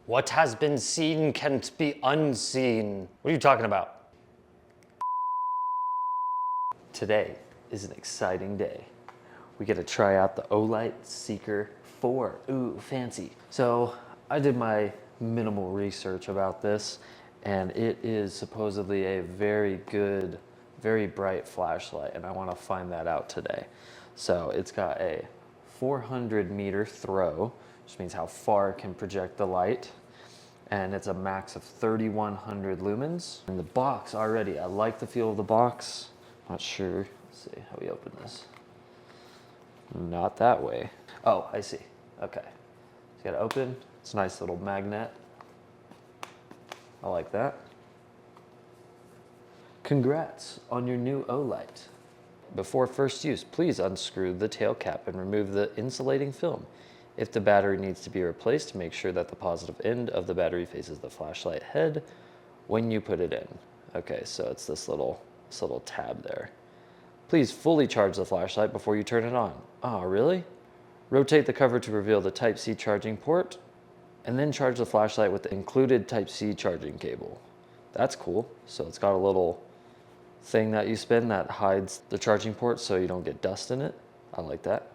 What has been seen can't be unseen. What are you talking about? Today is an exciting day. We get to try out the Olight Seeker 4. Ooh, fancy. So I did my minimal research about this, and it is supposedly a very good, very bright flashlight, and I want to find that out today. So it's got a 400 meter throw, which means how far it can project the light, and it's a max of 3100 lumens. And the box already, I like the feel of the box. Not sure, let's see how we open this. Not that way. Oh, I see, okay. It's got to open, it's a nice little magnet. I like that. Congrats on your new Olight. Before first use, please unscrew the tail cap and remove the insulating film. If the battery needs to be replaced, make sure that the positive end of the battery faces the flashlight head when you put it in. Okay, so it's this little tab there. Please fully charge the flashlight before you turn it on. Oh, really? Rotate the cover to reveal the Type-C charging port, and then charge the flashlight with the included Type-C charging cable. That's cool. So it's got a little thing that you spin that hides the charging port so you don't get dust in it. I like that.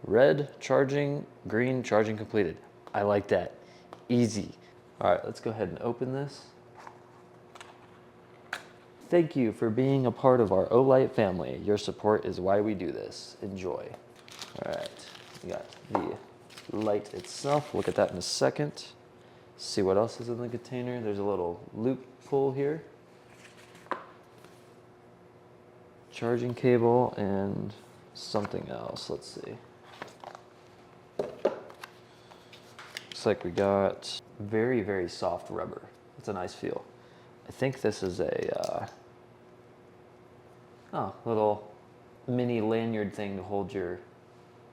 Red charging, green charging completed. I like that. Easy. All right, let's go ahead and open this. Thank you for being a part of our Olight family. Your support is why we do this. Enjoy. All right, we got the light itself. Look at that in a second. See what else is in the container. There's a little loop pull here. Charging cable and something else. Let's see. Looks like we got very, very soft rubber. It's a nice feel. I think this is a little mini lanyard thing to hold your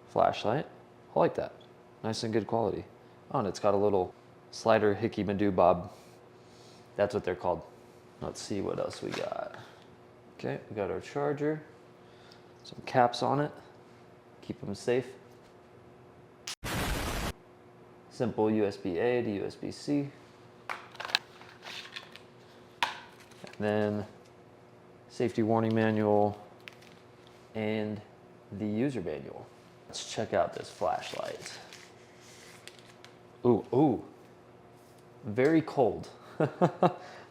flashlight. I like that. Nice and good quality. Oh, and it's got a little slider hickey madoo bob. That's what they're called. Let's see what else we got. Okay, we got our charger, some caps on it, keep them safe. Simple USB-A to USB-C. And then safety warning manual and the user manual. Let's check out this flashlight. Ooh, very cold.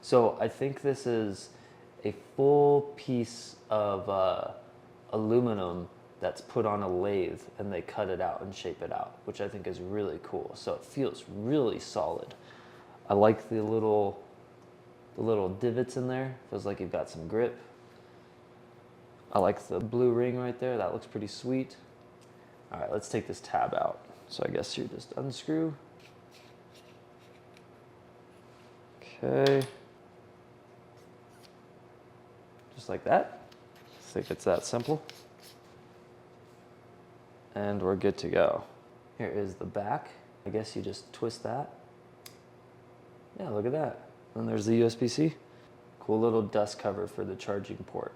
So I think this is a full piece of aluminum that's put on a lathe, and they cut it out and shape it out, which I think is really cool. So it feels really solid. I like the little divots in there. Feels like you've got some grip. I like the blue ring right there. That looks pretty sweet. All right, let's take this tab out. So I guess you just unscrew. Okay. Just like that. I think it's that simple. And we're good to go. Here is the back. I guess you just twist that. Yeah, look at that. And there's the USB-C. Cool little dust cover for the charging port.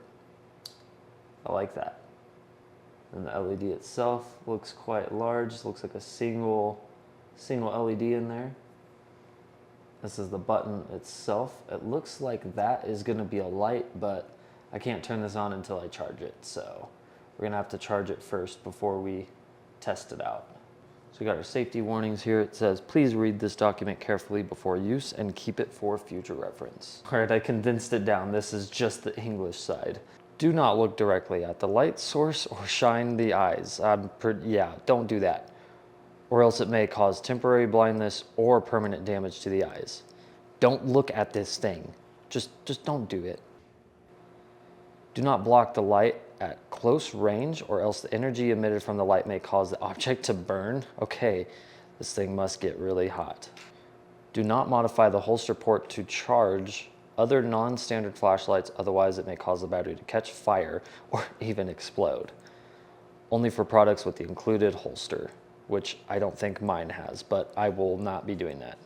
I like that. And the LED itself looks quite large. Looks like a single LED in there. This is the button itself. It looks like that is gonna be a light, but I can't turn this on until I charge it. So we're gonna have to charge it first before we test it out. So we got our safety warnings here. It says, please read this document carefully before use and keep it for future reference. All right, I condensed it down. This is just the English side. Do not look directly at the light source or shine the eyes. Yeah, don't do that. Or else it may cause temporary blindness or permanent damage to the eyes. Don't look at this thing. Just don't do it. Do not block the light at close range, or else the energy emitted from the light may cause the object to burn. Okay, this thing must get really hot. Do not modify the holster port to charge other non-standard flashlights, otherwise it may cause the battery to catch fire or even explode. Only for products with the included holster, which I don't think mine has, but I will not be doing that.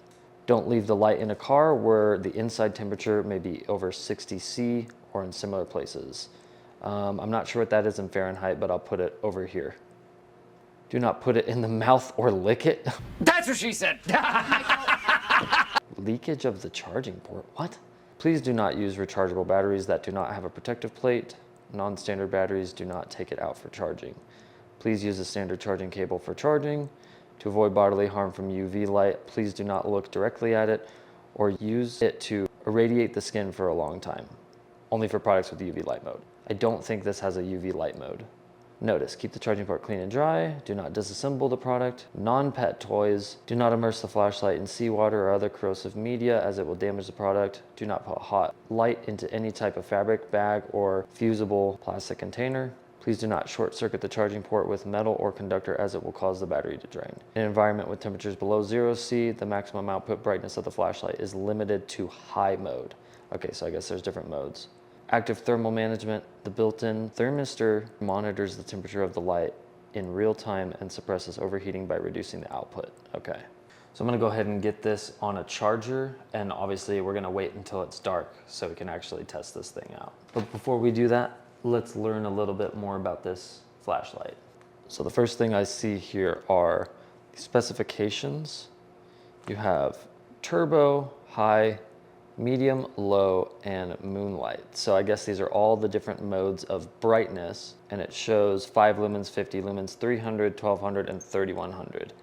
Don't leave the light in a car where the inside temperature may be over 60 C or in similar places. I'm not sure what that is in Fahrenheit, but I'll put it over here. Do not put it in the mouth or lick it. That's what she said. Leakage of the charging port, what? Please do not use rechargeable batteries that do not have a protective plate. Non-standard batteries, do not take it out for charging. Please use a standard charging cable for charging. To avoid bodily harm from UV light, please do not look directly at it or use it to irradiate the skin for a long time. Only for products with UV light mode. I don't think this has a UV light mode. Notice, keep the charging port clean and dry. Do not disassemble the product. Non-pet toys. Do not immerse the flashlight in seawater or other corrosive media as it will damage the product. Do not put hot light into any type of fabric, bag, or fusible plastic container. Please do not short circuit the charging port with metal or conductor as it will cause the battery to drain. In an environment with temperatures below 0°C, the maximum output brightness of the flashlight is limited to high mode. Okay, so I guess there's different modes. Active thermal management. The built-in thermistor monitors the temperature of the light in real time and suppresses overheating by reducing the output. Okay. So I'm gonna go ahead and get this on a charger, and obviously we're gonna wait until it's dark so we can actually test this thing out. But before we do that, let's learn a little bit more about this flashlight. So the first thing I see here are specifications. You have turbo, high, medium, low, and moonlight. So I guess these are all the different modes of brightness, and it shows 5 lumens, 50 lumens, 300, 1200, and 3100.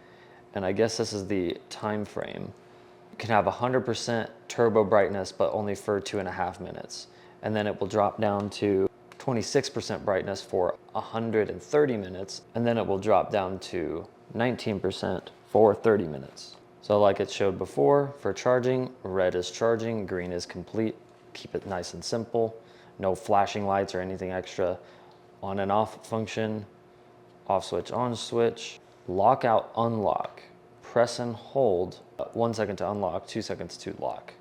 And I guess this is the time frame. You can have 100% turbo brightness, but only for 2.5 minutes. And then it will drop down to 26% brightness for 130 minutes, and then it will drop down to 19% for 30 minutes. So like it showed before, for charging, red is charging, green is complete. Keep it nice and simple. No flashing lights or anything extra. On and off function, off switch, on switch, lockout, unlock, press and hold, 1 second to unlock, 2 seconds to lock.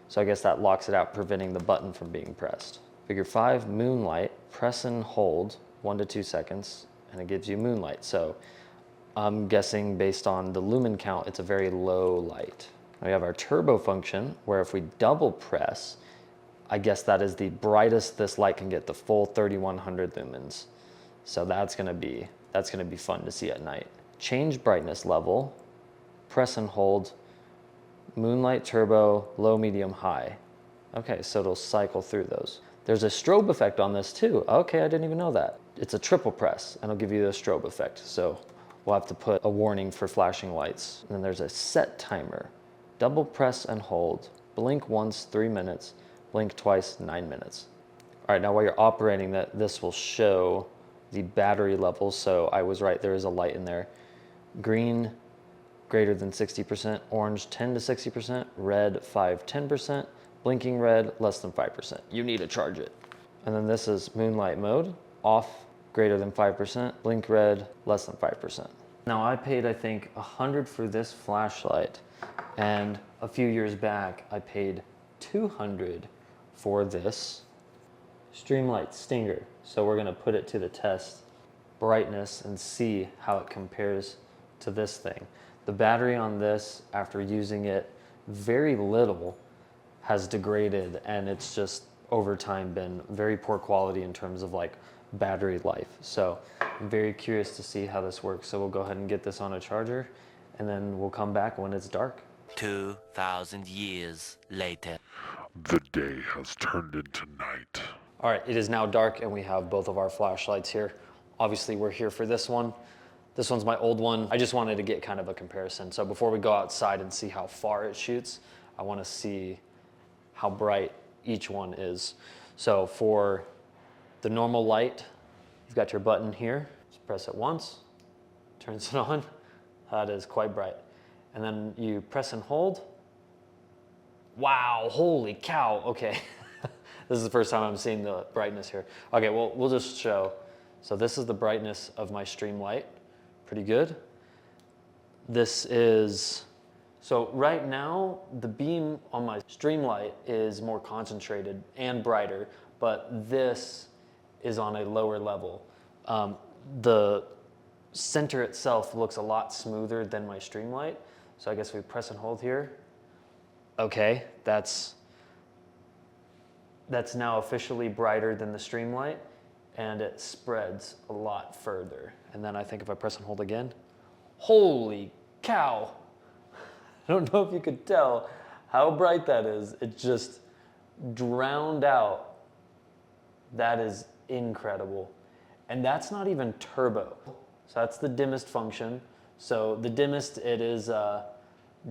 So I guess that locks it out, preventing the button from being pressed. Figure 5, moonlight, press and hold, 1 to 2 seconds, and it gives you moonlight. So I'm guessing based on the lumen count, it's a very low light. We have our turbo function, where if we double press, I guess that is the brightest this light can get, the full 3100 lumens. So that's gonna be fun to see at night. Change brightness level, press and hold, moonlight, turbo, low, medium, high. Okay, so it'll cycle through those. There's a strobe effect on this too. Okay, I didn't even know that. It's a triple press, and it'll give you the strobe effect. So we'll have to put a warning for flashing lights. And then there's a set timer. Double press and hold. Blink once, 3 minutes. Blink twice, 9 minutes. All right, now while you're operating that, this will show the battery levels. So I was right, there is a light in there. Green, greater than 60%. Orange, 10 to 60%. Red, 5, 10%. Blinking red, less than 5%. You need to charge it. And then this is moonlight mode. Off, greater than 5%. Blink red, less than 5%. Now I paid, I think, $100 for this flashlight. And a few years back, I paid $200 for this Streamlight Stinger. So we're gonna put it to the test, brightness, and see how it compares to this thing. The battery on this, after using it very little, has degraded, and it's just over time been very poor quality in terms of like battery life. So I'm very curious to see how this works. So we'll go ahead and get this on a charger, and then we'll come back when it's dark. 2,000 years later. The day has turned into night. All right, it is now dark, and we have both of our flashlights here. Obviously, we're here for this one. This one's my old one. I just wanted to get kind of a comparison. So before we go outside and see how far it shoots, I want to see how bright each one is. So for the normal light, you've got your button here. Just press it once, turns it on. That is quite bright. And then you press and hold. Wow, holy cow, okay. This is the first time I'm seeing the brightness here. Okay, well, we'll just show. So this is the brightness of my stream light. Pretty good. This is, so right now, the beam on my stream light is more concentrated and brighter, but this is on a lower level. The center itself looks a lot smoother than my stream light. So I guess we press and hold here. Okay, that's now officially brighter than the stream light, and it spreads a lot further. And then I think if I press and hold again, holy cow. I don't know if you could tell how bright that is. It just drowned out. That is incredible. And that's not even turbo. So that's the dimmest function. So the dimmest, it is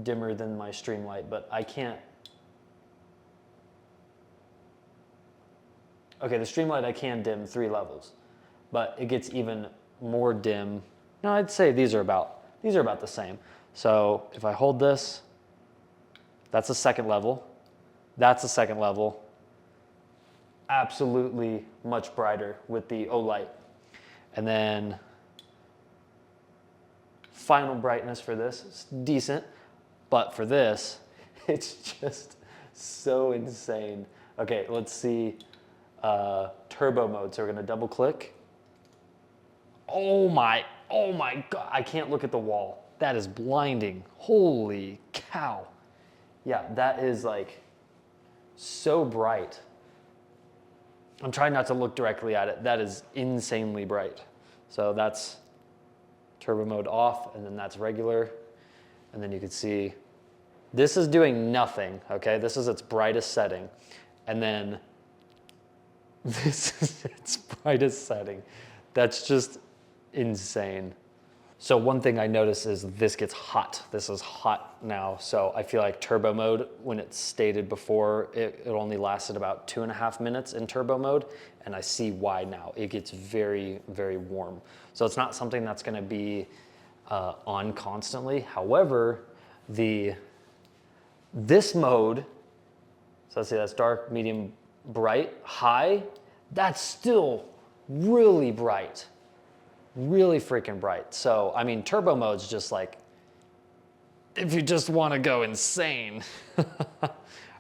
dimmer than my Streamlight, but I can't. Okay, the Streamlight I can dim 3 levels, but it gets even more dim. No, I'd say these are about the same. So if I hold this, that's a second level. That's a second level. Absolutely much brighter with the O-Light. And then final brightness for this is decent, but for this, it's just so insane. Okay, let's see turbo mode. So we're gonna double click. Oh my God, I can't look at the wall. That is blinding. Holy cow. Yeah, that is like so bright. I'm trying not to look directly at it. That is insanely bright. So that's turbo mode off, and then that's regular. And then you can see this is doing nothing, okay? This is its brightest setting. And then this is its brightest setting. That's just insane. So one thing I notice is this gets hot. This is hot now. So I feel like turbo mode, when it's stated before, it only lasted about 2.5 minutes in turbo mode. And I see why now. It gets very, very warm. So it's not something that's gonna be on constantly. However, this mode, so let's see, that's dark, medium, bright, high, that's still really bright. Really freaking bright. So, I mean, turbo mode's just like, if you just want to go insane. All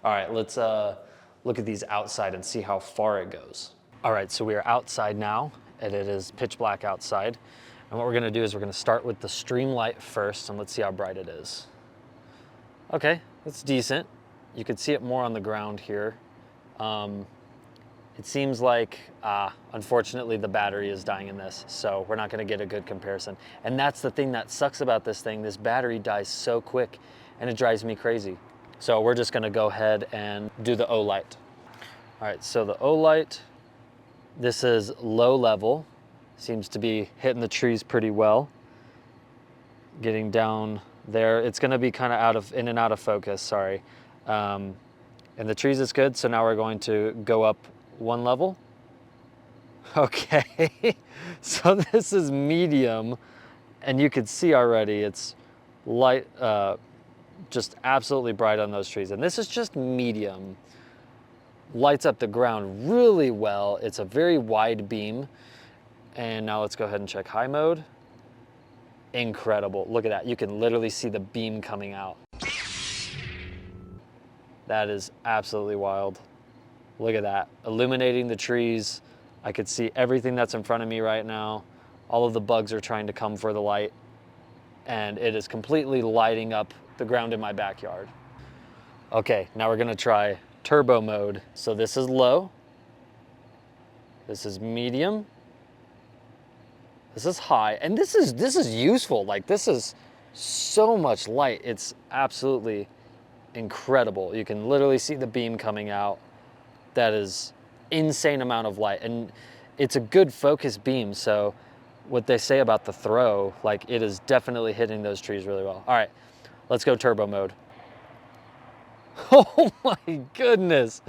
right, let's look at these outside and see how far it goes. All right, so we are outside now, and it is pitch black outside. And what we're gonna do is we're gonna start with the Streamlight first, and let's see how bright it is. Okay, it's decent. You can see it more on the ground here. It seems like, unfortunately, the battery is dying in this, so we're not gonna get a good comparison. And that's the thing that sucks about this thing. This battery dies so quick, and it drives me crazy. So we're just gonna go ahead and do the O-Light. All right, so the O-Light, this is low level. Seems to be hitting the trees pretty well. Getting down there. It's gonna be kind of in and out of focus, sorry. And the trees is good, so now we're going to go up 1 level. Okay, so this is medium, and you can see already it's light, just absolutely bright on those trees. And this is just medium. Lights up the ground really well. It's a very wide beam. And now let's go ahead and check high mode. Incredible, look at that. You can literally see the beam coming out. That is absolutely wild. Look at that, illuminating the trees. I could see everything that's in front of me right now. All of the bugs are trying to come for the light, and it is completely lighting up the ground in my backyard. Okay, now we're gonna try turbo mode. So this is low, this is medium, this is high, and this is useful. Like, this is so much light. It's absolutely incredible. You can literally see the beam coming out. That is insane amount of light, and it's a good focus beam. So what they say about the throw, like, it is definitely hitting those trees really well. All right, let's go turbo mode. Oh my goodness.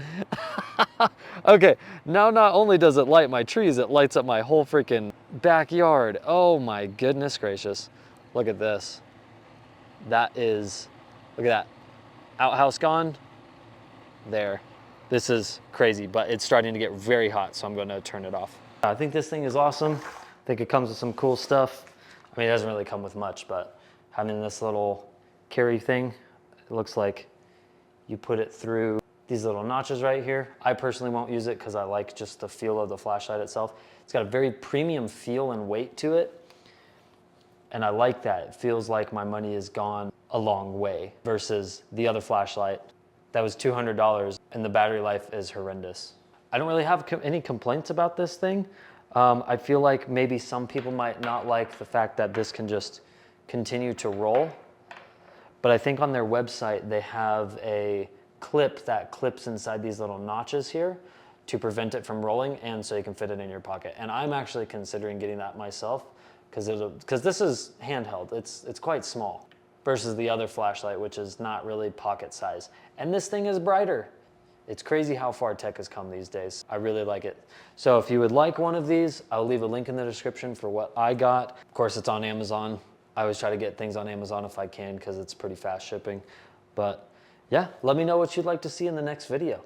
Okay, now not only does it light my trees, it lights up my whole freaking backyard. Oh my goodness gracious. Look at this. That is, look at that. Outhouse gone. There. This is crazy, but it's starting to get very hot, so I'm going to turn it off. I think this thing is awesome. I think it comes with some cool stuff. I mean, it doesn't really come with much, but having this little carry thing, it looks like you put it through these little notches right here. I personally won't use it because I like just the feel of the flashlight itself. It's got a very premium feel and weight to it, and I like that. It feels like my money has gone a long way versus the other flashlight that was $200 and the battery life is horrendous. I don't really have any complaints about this thing. I feel like maybe some people might not like the fact that this can just continue to roll, But I think on their website, they have a clip that clips inside these little notches here to prevent it from rolling, and so you can fit it in your pocket. And I'm actually considering getting that myself because this is handheld. It's quite small versus the other flashlight, which is not really pocket size. And this thing is brighter. It's crazy how far tech has come these days. I really like it. So if you would like one of these, I'll leave a link in the description for what I got. Of course, it's on Amazon. I always try to get things on Amazon if I can because it's pretty fast shipping. But yeah, let me know what you'd like to see in the next video.